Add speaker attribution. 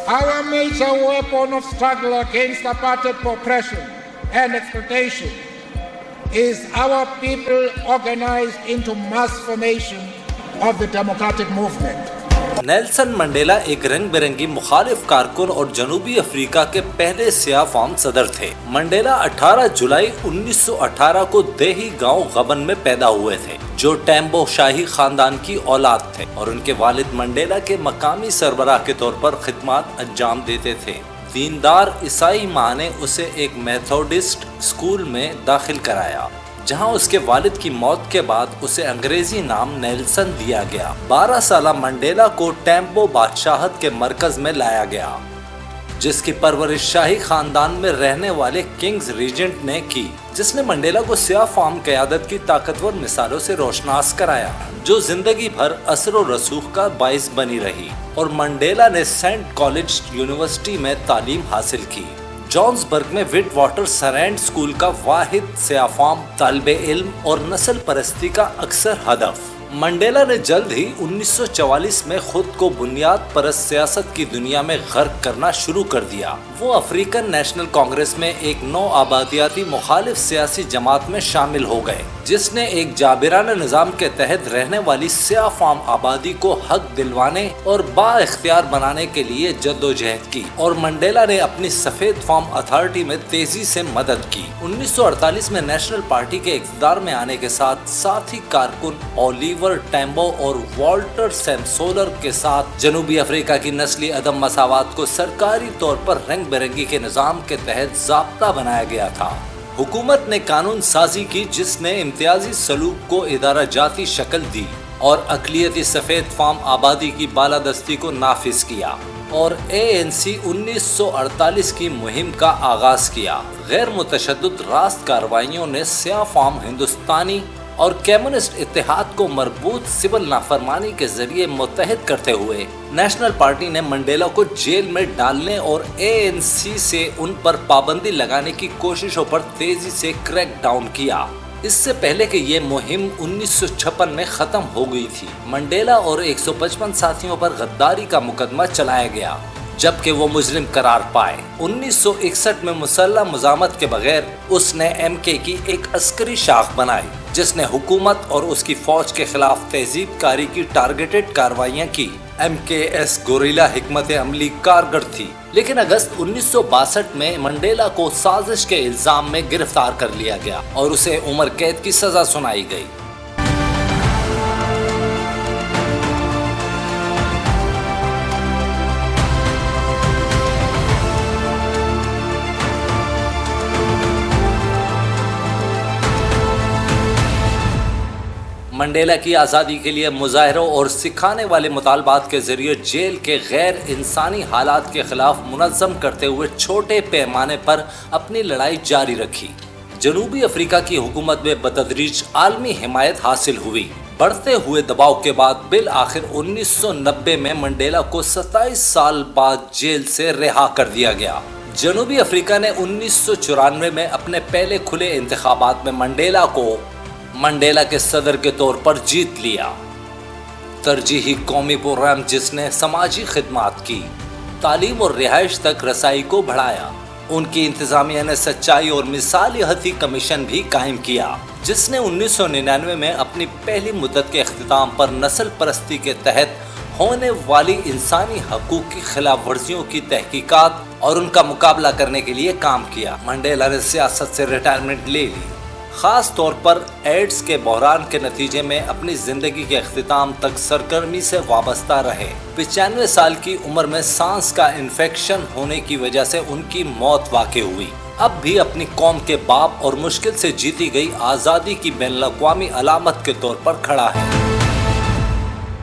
Speaker 1: Our major weapon of struggle against apartheid oppression and exploitation is our people organized into mass formation of the democratic movement.
Speaker 2: Nelson Mandela ایک رنگ برنگی مخالف کارکن اور جنوبی افریقہ کے پہلے سیاہ فام صدر تھے۔ منڈیلا 18 جولائی 1918 کو دیہی گاؤں غبن میں پیدا ہوئے تھے جو ٹیمبو شاہی خاندان کی اولاد تھے اور ان کے والد منڈیلا کے مقامی سربراہ کے طور پر خدمات انجام دیتے تھے۔ دیندار عیسائی ماں نے اسے ایک میتھوڈسٹ اسکول میں داخل کرایا جہاں اس کے والد کی موت کے بعد اسے انگریزی نام نیلسن دیا گیا۔ 12 سالہ منڈیلا کو ٹیمبو بادشاہت کے مرکز میں لایا گیا جس کی پرورش شاہی خاندان میں رہنے والے کنگز ریجنٹ نے کی، جس نے منڈیلا کو سیاہ فام قیادت کی طاقتور مثالوں سے روشناس کرایا جو زندگی بھر اثر و رسوخ کا باعث بنی رہی، اور منڈیلا نے سینٹ کالج یونیورسٹی میں تعلیم حاصل کی۔ جونسبرگ میں وٹ واٹر سرینڈ اسکول کا واحد سیاہ فام طالب علم اور نسل پرستی کا اکثر ہدف۔ منڈیلا نے جلد ہی 1944 میں خود کو بنیاد پرست سیاست کی دنیا میں غرق کرنا شروع کر دیا۔ وہ افریقن نیشنل کانگریس میں ایک نو آبادیاتی مخالف سیاسی جماعت میں شامل ہو گئے جس نے ایک جابرانہ نظام کے تحت رہنے والی سیاہ فام آبادی کو حق دلوانے اور با اختیار بنانے کے لیے جدوجہد کی، اور منڈیلا نے اپنی سفید فام اتھارٹی میں تیزی سے مدد کی۔ 1948 میں نیشنل پارٹی کے اقتدار میں آنے کے ساتھ ساتھی کارکن اولیور ٹیمبو اور والٹر سیمسولر کے ساتھ جنوبی افریقہ کی نسلی عدم مساوات کو سرکاری طور پر رنگ برنگی کے نظام کے تحت ضابطہ بنایا گیا تھا۔ حکومت نے قانون سازی کی جس نے امتیازی سلوک کو ادارہ جاتی شکل دی اور اقلیتی سفید فام آبادی کی بالادستی کو نافذ کیا، اور ANC 1948 کی مہم کا آغاز کیا۔ غیر متشدد راست کارروائیوں نے سیاہ فام ہندوستانی اور کمیونسٹ اتحاد کو مربوط سول نافرمانی کے ذریعے متحد کرتے ہوئے نیشنل پارٹی نے منڈیلا کو جیل میں ڈالنے اور ANC سے ان پر پابندی لگانے کی کوششوں پر تیزی سے کریک ڈاؤن کیا۔ اس سے پہلے کہ یہ مہم 1956 میں ختم ہو گئی تھی، منڈیلا اور 155 ساتھیوں پر غداری کا مقدمہ چلایا گیا جبکہ وہ مجرم قرار پائے۔ 1961 میں مسلح مزاحمت کے بغیر اس نے MK کی ایک عسکری شاخ بنائی جس نے حکومت اور اس کی فوج کے خلاف تہذیب کاری کی ٹارگیٹڈ کارروائیاں کی۔ MKS گوریلا حکمت عملی کارگر تھی، لیکن اگست 1962 میں منڈیلا کو سازش کے الزام میں گرفتار کر لیا گیا اور اسے عمر قید کی سزا سنائی گئی۔ منڈیلا کی آزادی کے لیے مظاہروں اور سکھانے والے مطالبات کے ذریعے جیل کے غیر انسانی حالات کے خلاف منظم کرتے ہوئے چھوٹے پیمانے پر اپنی لڑائی جاری رکھی۔ جنوبی افریقہ کی حکومت میں بتدریج عالمی حمایت حاصل ہوئی۔ بڑھتے ہوئے دباؤ کے بعد بالآخر 1990 میں منڈیلا کو 27 سال بعد جیل سے رہا کر دیا گیا۔ جنوبی افریقہ نے 1994 میں اپنے پہلے کھلے انتخابات میں منڈیلا کے صدر کے طور پر جیت لیا۔ ترجیحی قومی پروگرام جس نے سماجی خدمات کی، تعلیم اور رہائش تک رسائی کو بڑھایا۔ ان کی انتظامیہ نے سچائی اور مثالیتی کمیشن بھی قائم کیا جس نے 1999 میں اپنی پہلی مدت کے اختتام پر نسل پرستی کے تحت ہونے والی انسانی حقوق کی خلاف ورزیوں کی تحقیقات اور ان کا مقابلہ کرنے کے لیے کام کیا۔ منڈیلا نے سیاست سے ریٹائرمنٹ لے لی، خاص طور پر ایڈز کے بحران کے نتیجے میں اپنی زندگی کے اختتام تک سرگرمی سے وابستہ رہے۔ 95 سال کی عمر میں سانس کا انفیکشن ہونے کی وجہ سے ان کی موت واقع ہوئی۔ اب بھی اپنی قوم کے باپ اور مشکل سے جیتی گئی آزادی کی بین الاقوامی علامت کے طور پر کھڑا ہے۔